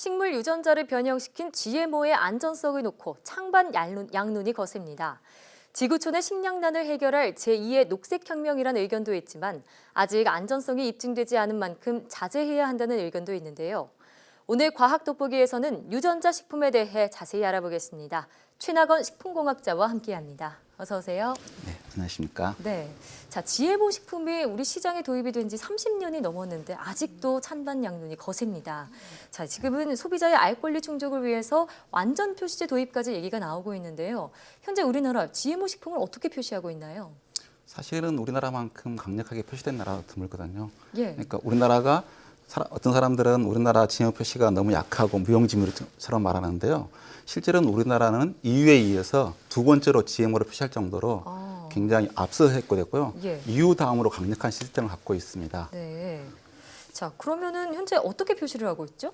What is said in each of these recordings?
식물 유전자를 변형시킨 GMO의 안전성을 놓고 찬반 양론이 거셉니다. 지구촌의 식량난을 해결할 제2의 녹색혁명이라는 의견도 있지만 아직 안전성이 입증되지 않은 만큼 자제해야 한다는 의견도 있는데요. 오늘 과학 돋보기에서는 유전자 식품에 대해 자세히 알아보겠습니다. 최낙원 식품공학자와 함께합니다. 어서 오세요. 네, 안녕하십니까. 네, 자 GMO 식품이 우리 시장에 도입이 된 지 30년이 넘었는데 아직도 찬반 양론이 거셉니다. 자, 지금은 소비자의 알 권리 충족을 위해서 완전 표시제 도입까지 얘기가 나오고 있는데요. 현재 우리나라 GMO 식품을 어떻게 표시하고 있나요? 사실은 우리나라만큼 강력하게 표시된 나라가 드물거든요. 예. 그러니까 우리나라가 어떤 사람들은 우리나라 GMO 표시가 너무 약하고 무용지물처럼 말하는데요. 실제로는 우리나라는 EU에 의해서 두 번째로 GMO를 표시할 정도로 굉장히 앞서 했고요. 예. EU 다음으로 강력한 시스템을 갖고 있습니다. 네. 자, 그러면은 현재 어떻게 표시를 하고 있죠?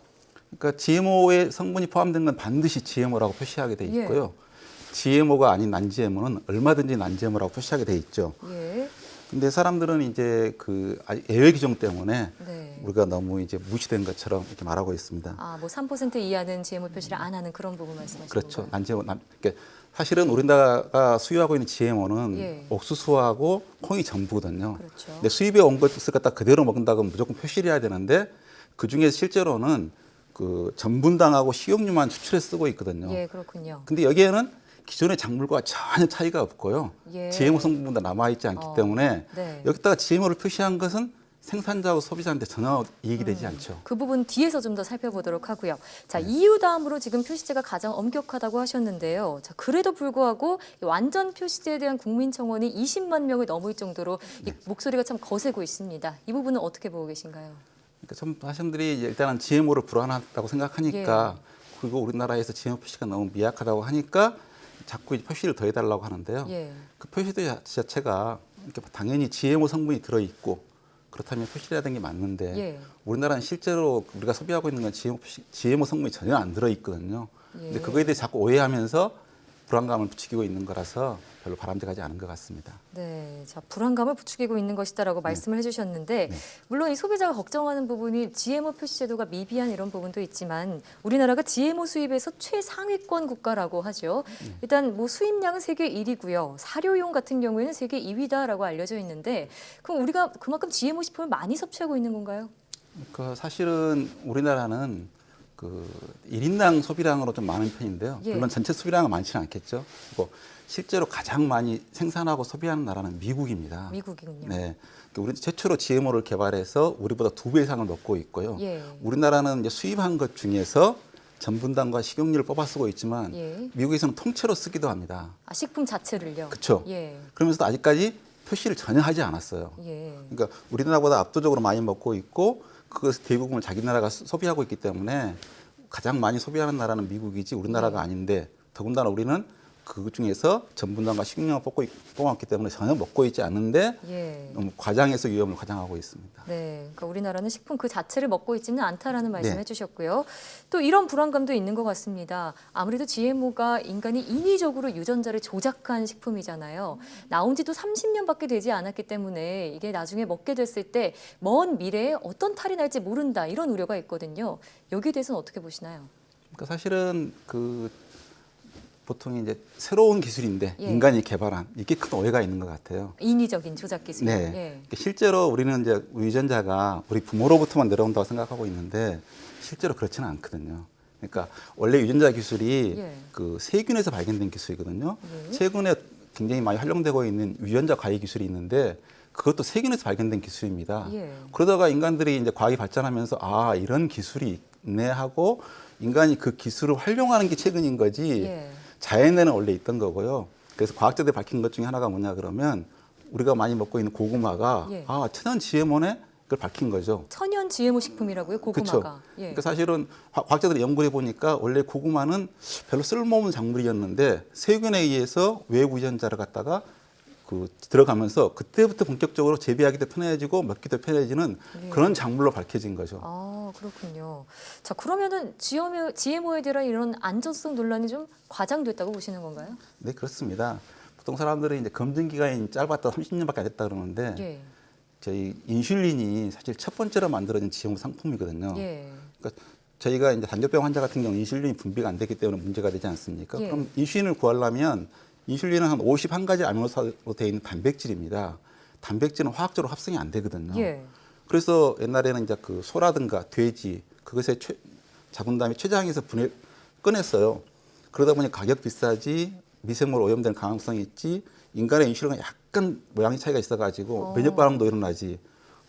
그러니까 GMO의 성분이 포함된 건 반드시 GMO라고 표시하게 돼 있고요. 예. GMO가 아닌 난GMO는 얼마든지 난GMO라고 표시하게 돼 있죠. 예. 근데 사람들은 이제 그 예외 규정 때문에 네. 우리가 너무 이제 무시된 것처럼 이렇게 말하고 있습니다. 아, 뭐 3% 이하는 GMO 표시를 안 하는 그런 부분 말씀하시는 그렇죠. 건가요? 난GMO. 그러니까 사실은 우리나라가 수입하고 있는 GMO는 예. 옥수수하고 콩이 전부거든요. 그렇죠. 근데 수입해 온 것을 갖다 그대로 먹는다고 하면 무조건 표시를 해야 되는데 그 중에 실제로는 그 전분당하고 식용유만 추출해 쓰고 있거든요. 예, 그렇군요. 근데 여기에는 기존의 작물과 전혀 차이가 없고요. 예. GMO 성분도 남아있지 않기 때문에 네. 여기다가 GMO를 표시한 것은 생산자하고 소비자한테 전혀 이익이 되지 않죠. 그 부분 뒤에서 좀 더 살펴보도록 하고요. 자, EU 다음으로 지금 표시제가 가장 엄격하다고 하셨는데요. 자, 그래도 불구하고 이 완전 표시제에 대한 국민 청원이 20만 명을 넘을 정도로 이 목소리가 참 거세고 있습니다. 이 부분은 어떻게 보고 계신가요? 그러니까 좀 사람들이 일단은 GMO를 불안하다고 생각하니까 그리고 우리나라에서 GMO 표시가 너무 미약하다고 하니까 자꾸 이제 표시를 더 해달라고 하는데요. 예. 그 표시도 자체가 이렇게 당연히 GMO 성분이 들어있고 그렇다면 표시를 해야 되는 게 맞는데 예. 우리나라는 실제로 우리가 소비하고 있는 건 GMO 성분이 전혀 안 들어있거든요. 근데 그거에 대해 자꾸 오해하면서 불안감을 부추기고 있는 거라서 별로 바람직하지 않은 것 같습니다. 네, 자 불안감을 부추기고 있는 것이다라고 말씀을 해주셨는데 물론 이 소비자가 걱정하는 부분이 GMO 표시 제도가 미비한 이런 부분도 있지만 우리나라가 GMO 수입에서 최상위권 국가라고 하죠. 일단 뭐 수입량은 세계 1위고요. 사료용 같은 경우에는 세계 2위다라고 알려져 있는데 그럼 우리가 그만큼 GMO 식품을 많이 섭취하고 있는 건가요? 그 사실은 우리나라는 그 1인당 소비량으로 좀 많은 편인데요. 예. 물론 전체 소비량은 많지는 않겠죠. 그리고 실제로 가장 많이 생산하고 소비하는 나라는 미국입니다. 미국이군요. 네, 우리 최초로 GMO를 개발해서 우리보다 2배 이상을 먹고 있고요. 예. 우리나라는 이제 수입한 것 중에서 전분당과 식용유를 뽑아 쓰고 있지만 예. 미국에서는 통째로 쓰기도 합니다. 아, 식품 자체를요? 그렇죠. 예. 그러면서도 아직까지 표시를 전혀 하지 않았어요. 예. 그러니까 우리나라보다 압도적으로 많이 먹고 있고 그것의 대부분을 자기 나라가 소비하고 있기 때문에 가장 많이 소비하는 나라는 미국이지 우리나라가 아닌데 더군다나 우리는 그 중에서 전분당과 식용유를 뽑았기 때문에 전혀 먹고 있지 않는데 예. 너무 과장해서 위험을 과장하고 있습니다. 네, 그러니까 우리나라는 식품 그 자체를 먹고 있지는 않다라는 말씀을 네. 해주셨고요. 또 이런 불안감도 있는 것 같습니다. 아무래도 GMO가 인간이 인위적으로 유전자를 조작한 식품이잖아요. 나온 지도 30년밖에 되지 않았기 때문에 이게 나중에 먹게 됐을 때 먼 미래에 어떤 탈이 날지 모른다 이런 우려가 있거든요. 여기에 대해서는 어떻게 보시나요? 그러니까 사실은 그 보통 이제 새로운 기술인데 예. 인간이 개발한 이게 큰 오해가 있는 것 같아요. 인위적인 조작 기술. 네. 예. 그러니까 실제로 우리는 이제 유전자가 우리 부모로부터만 내려온다고 생각하고 있는데 실제로 그렇지는 않거든요. 그러니까 원래 유전자 기술이 예. 그 세균에서 발견된 기술이거든요. 예. 최근에 굉장히 많이 활용되고 있는 유전자 과외 기술이 있는데 그것도 세균에서 발견된 기술입니다. 예. 그러다가 인간들이 이제 과학이 발전하면서 아 이런 기술이 있네 하고 인간이 그 기술을 활용하는 게 최근인 거지. 예. 자연에는 원래 있던 거고요. 그래서 과학자들이 밝힌 것 중에 하나가 뭐냐 그러면 우리가 많이 먹고 있는 고구마가 예. 아 천연 GMO네 그걸 밝힌 거죠. 천연 GMO 식품이라고요, 고구마가. 그렇죠. 예. 그러니까 사실은 과학자들이 연구해 보니까 원래 고구마는 별로 쓸모없는 작물이었는데 세균에 의해서 외부 유전자를 갖다가 그 들어가면서 그때부터 본격적으로 재배하기도 편해지고 먹기도 편해지는 예. 그런 작물로 밝혀진 거죠. 아, 그렇군요. 자, 그러면은 GMO에 대한 이런 안전성 논란이 좀 과장됐다고 보시는 건가요? 네, 그렇습니다. 보통 사람들은 이제 검증 기간이 짧았다 30년밖에 안 됐다 그러는데 예. 저희 인슐린이 사실 첫 번째로 만들어진 GMO 상품이거든요. 예. 그러니까 저희가 이제 당뇨병 환자 같은 경우 인슐린이 분비가 안 되기 때문에 문제가 되지 않습니까? 예. 그럼 인슐린을 구하려면 인슐린은 한 51가지 아미노산으로 되어 있는 단백질입니다. 단백질은 화학적으로 합성이 안 되거든요. 예. 그래서 옛날에는 이제 그 소라든가 돼지 그것에 잡은 다음에 췌장에서 꺼냈어요. 그러다 보니 가격 비싸지, 미생물 오염되는 가능성이 있지, 인간의 인슐린은 약간 모양의 차이가 있어가지고 면역 반응도 일어나지.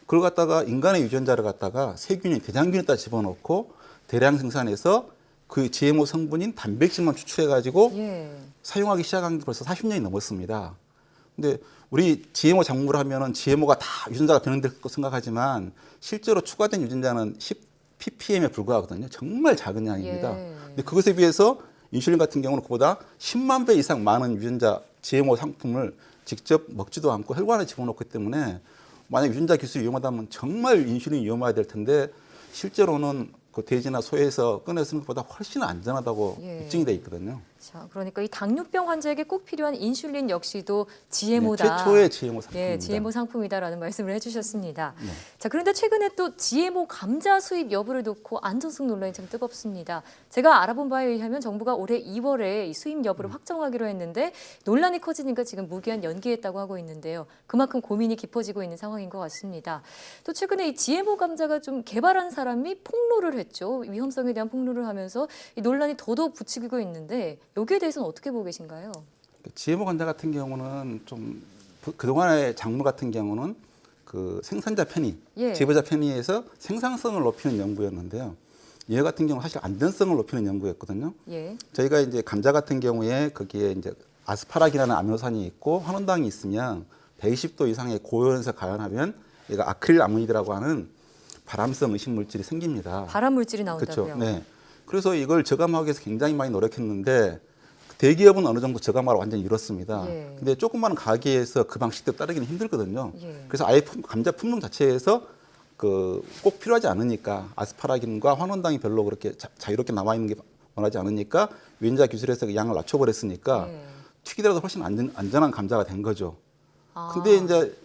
그걸 갖다가 인간의 유전자를 갖다가 세균이 대장균에다 집어넣고 대량 생산해서 그 GMO 성분인 단백질만 추출해가지고 예. 사용하기 시작한 게 벌써 40년이 넘었습니다. 근데 우리 GMO 작물을 하면은 GMO가 다 유전자가 변형될 거 생각하지만 실제로 추가된 유전자는 10 ppm에 불과하거든요. 정말 작은 양입니다. 예. 근데 그것에 비해서 인슐린 같은 경우는 그보다 10만 배 이상 많은 유전자 GMO 상품을 직접 먹지도 않고 혈관에 집어넣기 때문에 만약 유전자 기술이 위험하다면 정말 인슐린이 위험해야 될 텐데 실제로는 그 돼지나 소에서 꺼내 쓰는 것보다 훨씬 안전하다고 예. 입증이 돼 있거든요. 자, 그러니까 이 당뇨병 환자에게 꼭 필요한 인슐린 역시도 GMO다. 네, 최초의 GMO 상품입니다. 예, GMO 상품이다라는 말씀을 해주셨습니다. 네. 자, 그런데 최근에 또 GMO 감자 수입 여부를 놓고 안전성 논란이 참 뜨겁습니다. 제가 알아본 바에 의하면 정부가 올해 2월에 이 수입 여부를 확정하기로 했는데 논란이 커지니까 지금 무기한 연기했다고 하고 있는데요. 그만큼 고민이 깊어지고 있는 상황인 것 같습니다. 또 최근에 이 GMO 감자가 좀 개발한 사람이 폭로를 했죠. 위험성에 대한 폭로를 하면서 이 논란이 더더욱 부추기고 있는데 여기에 대해서는 어떻게 보고 계신가요? GMO 감자 같은 경우는 좀 그동안의 작물 같은 경우는 그 생산자 편의, 예. 재배자 편의에서 생산성을 높이는 연구였는데요. 얘 같은 경우는 사실 안전성을 높이는 연구였거든요. 예. 저희가 이제 감자 같은 경우에 거기에 이제 아스파라긴이라는 아미노산이 있고 환원당이 있으면 120도 이상의 고온에서 가열하면 얘가 아크릴 아미드라고 하는 발암성 의식 물질이 생깁니다. 발암 물질이 나온다고요? 그렇죠. 네. 그래서 이걸 저감하기 위해서 굉장히 많이 노력했는데 대기업은 어느 정도 저감화를 완전히 이뤘습니다. 예. 근데 조그마한 가게에서 그 방식대로 따르기는 힘들거든요. 예. 그래서 아예 감자 품종 자체에서 그 꼭 필요하지 않으니까 아스파라긴과 환원당이 별로 그렇게 자유롭게 남아 있는 게 원하지 않으니까 유전자 기술에서 그 양을 낮춰버렸으니까 예. 튀기더라도 훨씬 안전한 감자가 된 거죠. 아. 근데 이제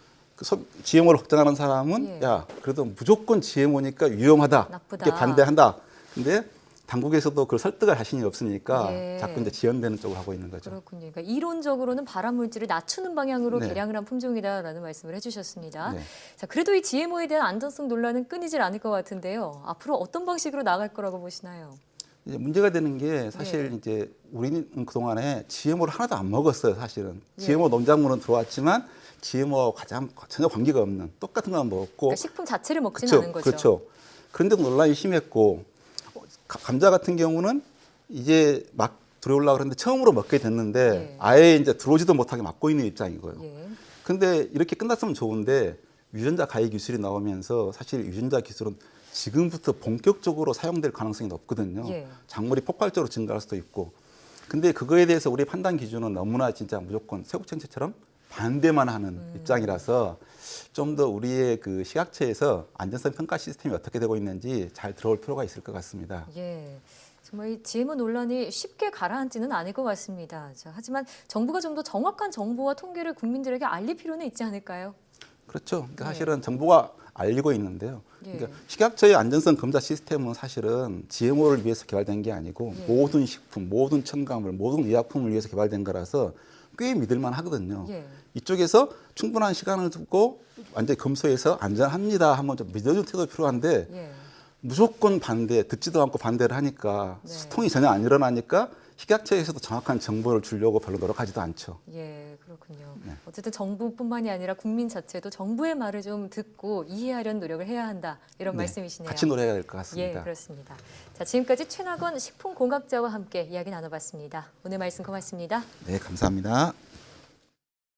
GMO를 걱정하는 사람은 예. 야 그래도 무조건 GMO니까 위험하다 나쁘다. 이렇게 반대한다. 근데 당국에서도 그걸 설득할 자신이 없으니까 예. 자꾸 이제 지연되는 쪽으로 하고 있는 거죠. 그렇군요. 그러니까 이론적으로는 발암 물질을 낮추는 방향으로 네. 개량을 한 품종이다라는 말씀을 해주셨습니다. 네. 자, 그래도 이 GMO에 대한 안전성 논란은 끊이질 않을 것 같은데요. 앞으로 어떤 방식으로 나갈 거라고 보시나요? 이제 문제가 되는 게 사실 예. 이제 우리는 그동안에 GMO를 하나도 안 먹었어요, 사실은. 예. GMO 농작물은 들어왔지만 GMO와 전혀 관계가 없는 똑같은 것만 먹었고. 그러니까 식품 자체를 먹지는 그렇죠, 않은 거죠. 그렇죠. 그런데도 논란이 심했고 감자 같은 경우는 이제 막 들어오려고 그랬는데 처음으로 먹게 됐는데 예. 아예 이제 들어오지도 못하게 막고 있는 입장인 거예요. 예. 근데 이렇게 끝났으면 좋은데 유전자 가해 기술이 나오면서 사실 유전자 기술은 지금부터 본격적으로 사용될 가능성이 높거든요. 예. 작물이 폭발적으로 증가할 수도 있고. 근데 그거에 대해서 우리 판단 기준은 너무나 진짜 무조건 세국정책처럼 반대만 하는 입장이라서 좀 더 우리의 그 시각처에서 안전성 평가 시스템이 어떻게 되고 있는지 잘 들어올 필요가 있을 것 같습니다. 예. 정말 이 GMO 논란이 쉽게 가라앉지는 않을 것 같습니다. 자, 하지만 정부가 좀 더 정확한 정보와 통계를 국민들에게 알릴 필요는 있지 않을까요? 그렇죠. 그러니까 네. 사실은 정부가 알리고 있는데요. 예. 그러니까 식약처의 안전성 검사 시스템은 사실은 GMO를 위해서 개발된 게 아니고 예. 모든 식품, 모든 첨가물, 모든 의약품을 위해서 개발된 거라서 꽤 믿을만 하거든요. 예. 이쪽에서 충분한 시간을 두고 완전히 검토해서 안전합니다 하면 좀 믿어줄 태도 필요한데 예. 무조건 반대, 듣지도 않고 반대를 하니까 네. 소통이 전혀 안 일어나니까 식약처에서도 정확한 정보를 주려고 별로 노력하지도 않죠. 예, 그렇군요. 네. 어쨌든 정부뿐만이 아니라 국민 자체도 정부의 말을 좀 듣고 이해하려는 노력을 해야 한다. 이런 네, 말씀이시네요. 같이 노력해야 될 것 예, 같습니다. 그렇습니다. 자, 지금까지 최낙원 식품공학자와 함께 이야기 나눠봤습니다. 오늘 말씀 고맙습니다. 네, 감사합니다.